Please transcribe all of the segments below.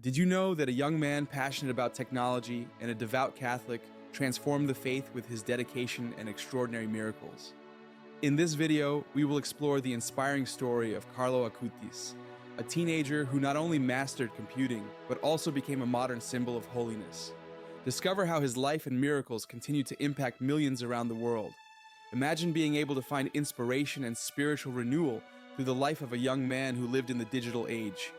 Did you know that a young man passionate about technology and a devout Catholic transformed the faith with his dedication and extraordinary miracles? In this video, we will explore the inspiring story of Carlo Acutis, a teenager who not only mastered computing, but also became a modern symbol of holiness. Discover how his life and miracles continue to impact millions around the world. Imagine being able to find inspiration and spiritual renewal through the life of a young man who lived in the digital age.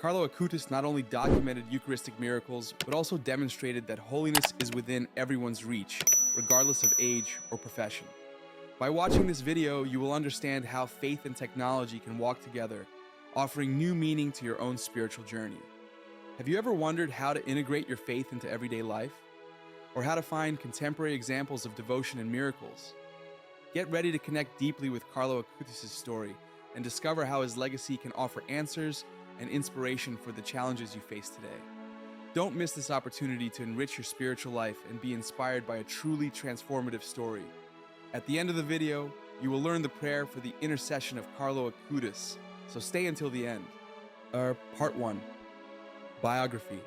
Carlo Acutis not only documented Eucharistic miracles, but also demonstrated that holiness is within everyone's reach, regardless of age or profession. By watching this video, you will understand how faith and technology can walk together, offering new meaning to your own spiritual journey. Have you ever wondered how to integrate your faith into everyday life? Or how to find contemporary examples of devotion and miracles? Get ready to connect deeply with Carlo Acutis' story and discover how his legacy can offer answers and inspiration for the challenges you face today. Don't miss this opportunity to enrich your spiritual life and be inspired by a truly transformative story. At the end of the video, you will learn the prayer for the intercession of Carlo Acutis, so stay until the end. Part 1. Biography.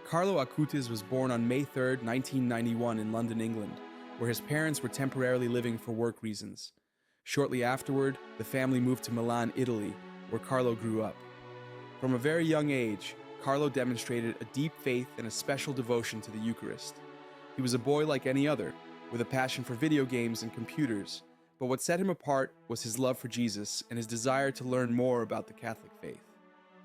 Carlo Acutis was born on May 3, 1991 in London, England, where his parents were temporarily living for work reasons. Shortly afterward, the family moved to Milan, Italy, where Carlo grew up. From a very young age, Carlo demonstrated a deep faith and a special devotion to the Eucharist. He was a boy like any other, with a passion for video games and computers, but what set him apart was his love for Jesus and his desire to learn more about the Catholic faith.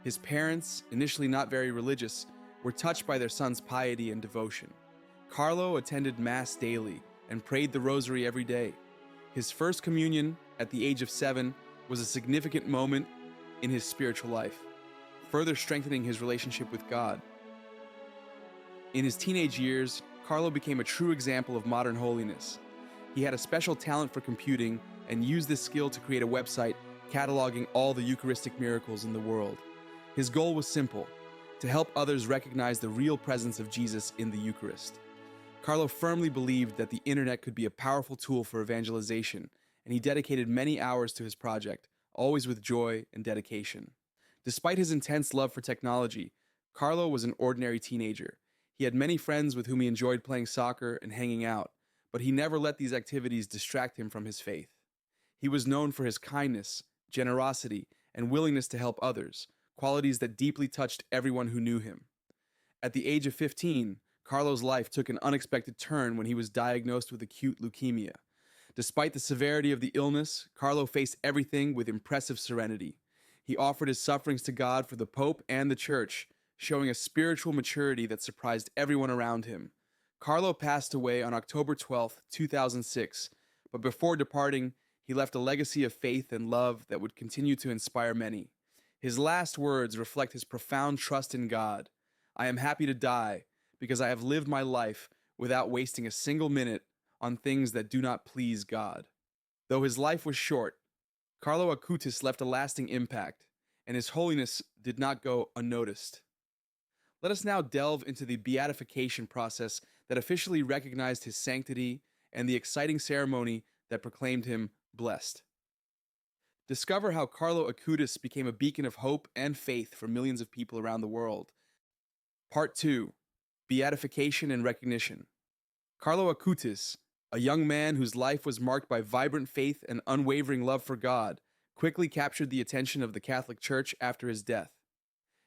His parents, initially not very religious, were touched by their son's piety and devotion. Carlo attended Mass daily and prayed the Rosary every day. His first communion, at the age of 7, was a significant moment in his spiritual life, further strengthening his relationship with God. In his teenage years, Carlo became a true example of modern holiness. He had a special talent for computing and used this skill to create a website cataloging all the Eucharistic miracles in the world. His goal was simple: to help others recognize the real presence of Jesus in the Eucharist. Carlo firmly believed that the internet could be a powerful tool for evangelization, and he dedicated many hours to his project, always with joy and dedication. Despite his intense love for technology, Carlo was an ordinary teenager. He had many friends with whom he enjoyed playing soccer and hanging out, but he never let these activities distract him from his faith. He was known for his kindness, generosity, and willingness to help others, qualities that deeply touched everyone who knew him. At the age of 15, Carlo's life took an unexpected turn when he was diagnosed with acute leukemia. Despite the severity of the illness, Carlo faced everything with impressive serenity. He offered his sufferings to God for the Pope and the Church, showing a spiritual maturity that surprised everyone around him. Carlo passed away on October 12, 2006, but before departing, he left a legacy of faith and love that would continue to inspire many. His last words reflect his profound trust in God. "I am happy to die, because I have lived my life without wasting a single minute on things that do not please God." Though his life was short, Carlo Acutis left a lasting impact, and his holiness did not go unnoticed. Let us now delve into the beatification process that officially recognized his sanctity and the exciting ceremony that proclaimed him blessed. Discover how Carlo Acutis became a beacon of hope and faith for millions of people around the world. Part 2. Beatification and recognition. Carlo Acutis, a young man whose life was marked by vibrant faith and unwavering love for God, quickly captured the attention of the Catholic Church after his death.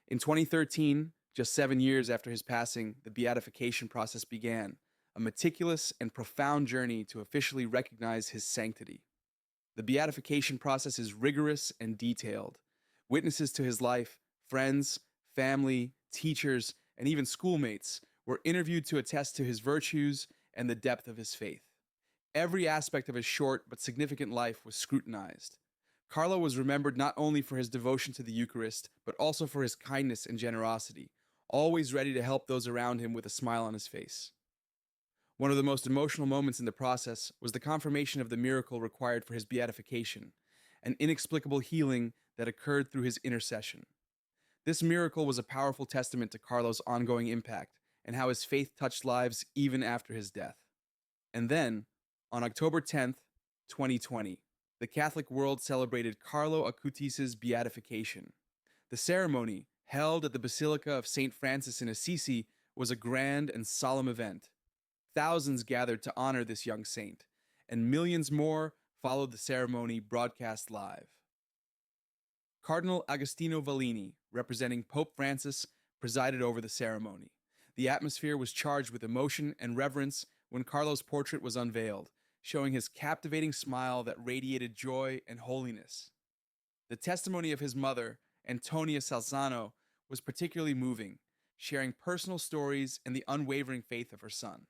In 2013, just 7 years after his passing, the beatification process began, a meticulous and profound journey to officially recognize his sanctity. The beatification process is rigorous and detailed. Witnesses to his life, friends, family, teachers, and even schoolmates were interviewed to attest to his virtues and the depth of his faith. Every aspect of his short but significant life was scrutinized. Carlo was remembered not only for his devotion to the Eucharist, but also for his kindness and generosity, always ready to help those around him with a smile on his face. One of the most emotional moments in the process was the confirmation of the miracle required for his beatification, an inexplicable healing that occurred through his intercession. This miracle was a powerful testament to Carlo's ongoing impact and how his faith touched lives even after his death. And then, on October 10th, 2020, the Catholic world celebrated Carlo Acutis' beatification. The ceremony, held at the Basilica of St. Francis in Assisi, was a grand and solemn event. Thousands gathered to honor this young saint, and millions more followed the ceremony broadcast live. Cardinal Agostino Vallini, representing Pope Francis, presided over the ceremony. The atmosphere was charged with emotion and reverence when Carlo's portrait was unveiled, showing his captivating smile that radiated joy and holiness. The testimony of his mother, Antonia Salzano, was particularly moving, sharing personal stories and the unwavering faith of her son.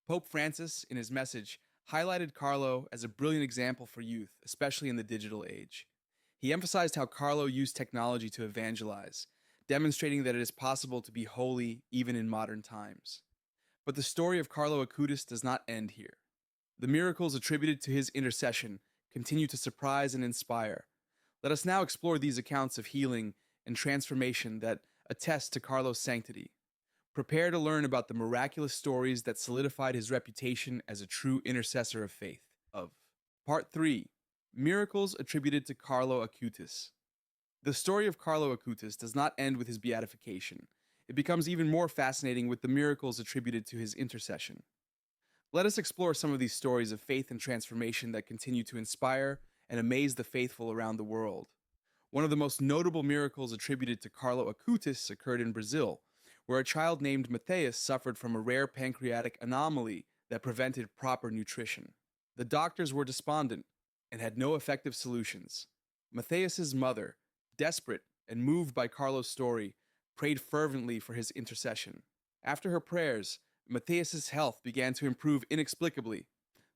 Pope Francis, in his message, highlighted Carlo as a brilliant example for youth, especially in the digital age. He emphasized how Carlo used technology to evangelize, demonstrating that it is possible to be holy even in modern times. But the story of Carlo Acutis does not end here. The miracles attributed to his intercession continue to surprise and inspire. Let us now explore these accounts of healing and transformation that attest to Carlo's sanctity. Prepare to learn about the miraculous stories that solidified his reputation as a true intercessor of faith. Part 3. Miracles attributed to Carlo Acutis. The story of Carlo Acutis does not end with his beatification. It becomes even more fascinating with the miracles attributed to his intercession. Let us explore some of these stories of faith and transformation that continue to inspire and amaze the faithful around the world. One of the most notable miracles attributed to Carlo Acutis occurred in Brazil, where a child named Matthias suffered from a rare pancreatic anomaly that prevented proper nutrition. The doctors were despondent and had no effective solutions. Matthias's mother, desperate and moved by Carlo's story, prayed fervently for his intercession. After her prayers, Matthias's health began to improve inexplicably.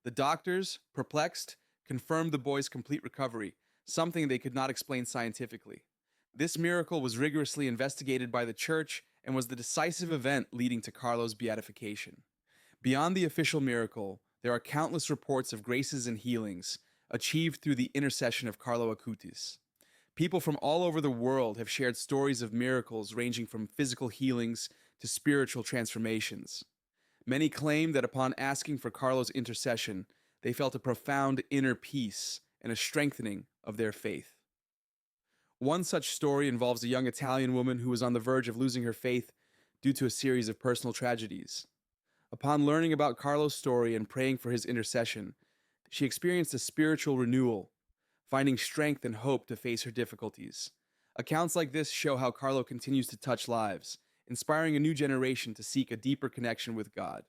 The doctors, perplexed, confirmed the boy's complete recovery, something they could not explain scientifically. This miracle was rigorously investigated by the Church and was the decisive event leading to Carlo's beatification. Beyond the official miracle, there are countless reports of graces and healings achieved through the intercession of Carlo Acutis. People from all over the world have shared stories of miracles ranging from physical healings to spiritual transformations. Many claim that upon asking for Carlo's intercession, they felt a profound inner peace and a strengthening of their faith. One such story involves a young Italian woman who was on the verge of losing her faith due to a series of personal tragedies. Upon learning about Carlo's story and praying for his intercession, she experienced a spiritual renewal, finding strength and hope to face her difficulties. Accounts like this show how Carlo continues to touch lives, inspiring a new generation to seek a deeper connection with God.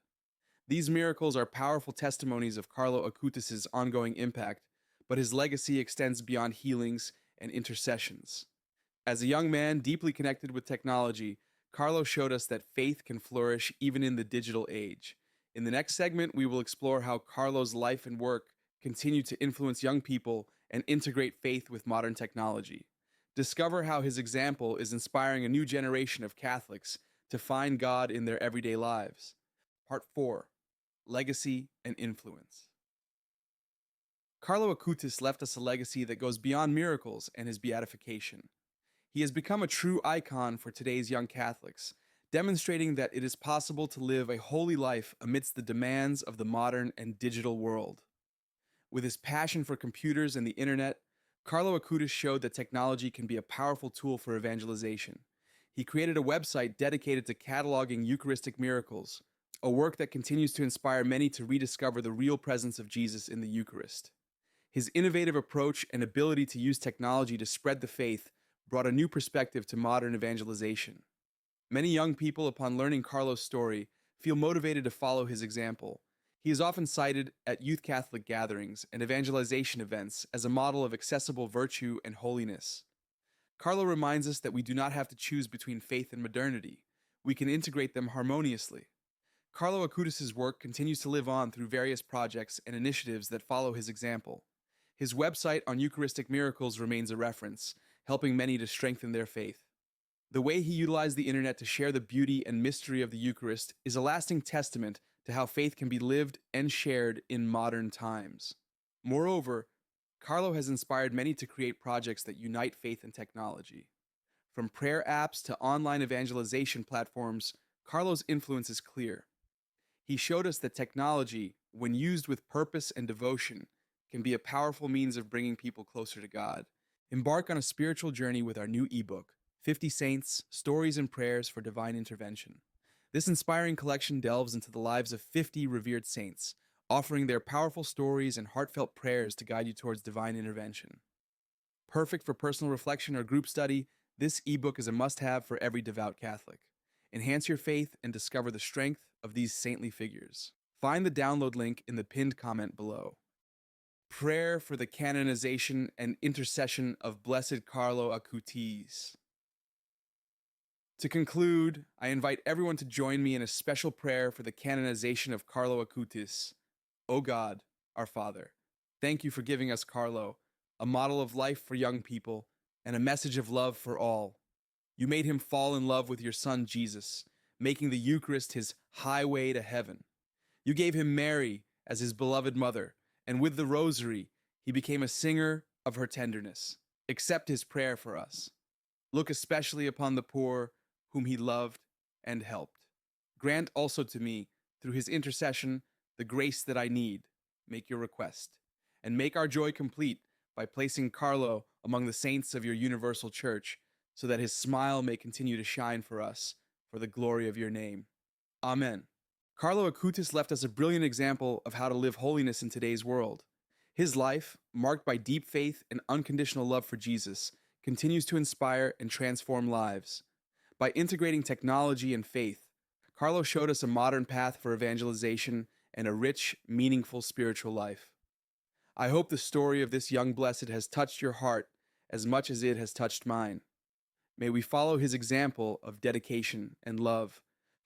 These miracles are powerful testimonies of Carlo Acutis' ongoing impact, but his legacy extends beyond healings and intercessions. As a young man deeply connected with technology, Carlo showed us that faith can flourish even in the digital age. In the next segment, we will explore how Carlo's life and work continue to influence young people and integrate faith with modern technology. Discover how his example is inspiring a new generation of Catholics to find God in their everyday lives. Part 4. Legacy and Influence. Carlo Acutis left us a legacy that goes beyond miracles and his beatification. He has become a true icon for today's young Catholics, demonstrating that it is possible to live a holy life amidst the demands of the modern and digital world. With his passion for computers and the internet, Carlo Acutis showed that technology can be a powerful tool for evangelization. He created a website dedicated to cataloging Eucharistic miracles, a work that continues to inspire many to rediscover the real presence of Jesus in the Eucharist. His innovative approach and ability to use technology to spread the faith brought a new perspective to modern evangelization. Many young people, upon learning Carlo's story, feel motivated to follow his example. He is often cited at youth Catholic gatherings and evangelization events as a model of accessible virtue and holiness. Carlo reminds us that we do not have to choose between faith and modernity. We can integrate them harmoniously. Carlo Acutis' work continues to live on through various projects and initiatives that follow his example. His website on Eucharistic miracles remains a reference, helping many to strengthen their faith. The way he utilized the internet to share the beauty and mystery of the Eucharist is a lasting testament to how faith can be lived and shared in modern times. Moreover, Carlo has inspired many to create projects that unite faith and technology. From prayer apps to online evangelization platforms, Carlo's influence is clear. He showed us that technology, when used with purpose and devotion, can be a powerful means of bringing people closer to God. Embark on a spiritual journey with our new ebook, 50 Saints, Stories and Prayers for Divine Intervention. This inspiring collection delves into the lives of 50 revered saints, offering their powerful stories and heartfelt prayers to guide you towards divine intervention. Perfect for personal reflection or group study, this ebook is a must-have for every devout Catholic. Enhance your faith and discover the strength of these saintly figures. Find the download link in the pinned comment below. Prayer for the canonization and intercession of Blessed Carlo Acutis. To conclude, I invite everyone to join me in a special prayer for the canonization of Carlo Acutis. O God, our Father, thank you for giving us Carlo, a model of life for young people and a message of love for all. You made him fall in love with your Son Jesus, making the Eucharist his highway to heaven. You gave him Mary as his beloved mother, and with the Rosary, he became a singer of her tenderness. Accept his prayer for us. Look especially upon the poor, whom he loved and helped. Grant also to me, through his intercession, the grace that I need. Make your request. And make our joy complete by placing Carlo among the saints of your universal church, so that his smile may continue to shine for us, for the glory of your name. Amen. Carlo Acutis left us a brilliant example of how to live holiness in today's world. His life, marked by deep faith and unconditional love for Jesus, continues to inspire and transform lives. By integrating technology and faith, Carlo showed us a modern path for evangelization and a rich, meaningful spiritual life. I hope the story of this young blessed has touched your heart as much as it has touched mine. May we follow his example of dedication and love,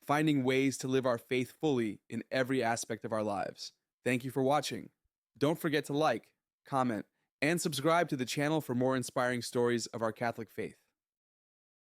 finding ways to live our faith fully in every aspect of our lives. Thank you for watching. Don't forget to like, comment, and subscribe to the channel for more inspiring stories of our Catholic faith.